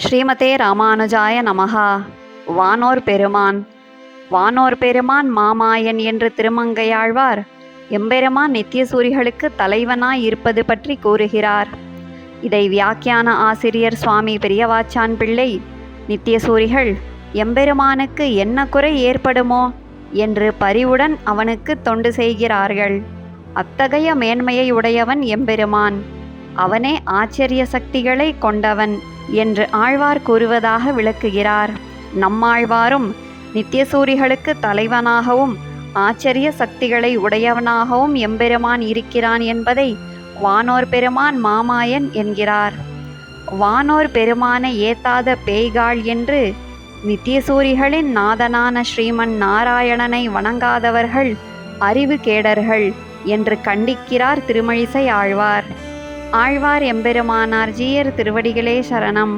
ஸ்ரீமதே ராமானுஜாய நமஹா. வானோர் பெருமான். வானோர் பெருமான் மாமாயன் என்று திருமங்கையாழ்வார் எம்பெருமான் நித்தியசூரிகளுக்கு தலைவனாய் இருப்பது பற்றி கூறுகிறார். இதை வியாக்கியான ஆசிரியர் சுவாமி பெரியவாச்சான் பிள்ளை, நித்தியசூரிகள் எம்பெருமானுக்கு என்ன குறை ஏற்படுமோ என்று பரிவுடன் அவனுக்கு தொண்டு செய்கிறார்கள். அத்தகைய மேன்மையை உடையவன் எம்பெருமான். அவனே ஆச்சரிய சக்திகளை கொண்டவன் என்று ஆழ்வார் கூறுவதாக விளக்குகிறார். நம்மாழ்வாரும் நித்தியசூரிகளுக்கு தலைவனாகவும் ஆச்சரிய சக்திகளை உடையவனாகவும் எம்பெருமான் இருக்கிறான் என்பதை வானோர் பெருமான் மாமாயன் என்கிறார். வானோர் பெருமானை ஏத்தாத பேய்காள் என்று நித்தியசூரிகளின் நாதனான ஸ்ரீமன் நாராயணனை வணங்காதவர்கள் அறிவு கேடர்கள் என்று கண்டிக்கிறார் திருமழிசை ஆழ்வார். ஆழ்வார் எம்பெருமானார் ஜீயர் திருவடிகளே சரணம்.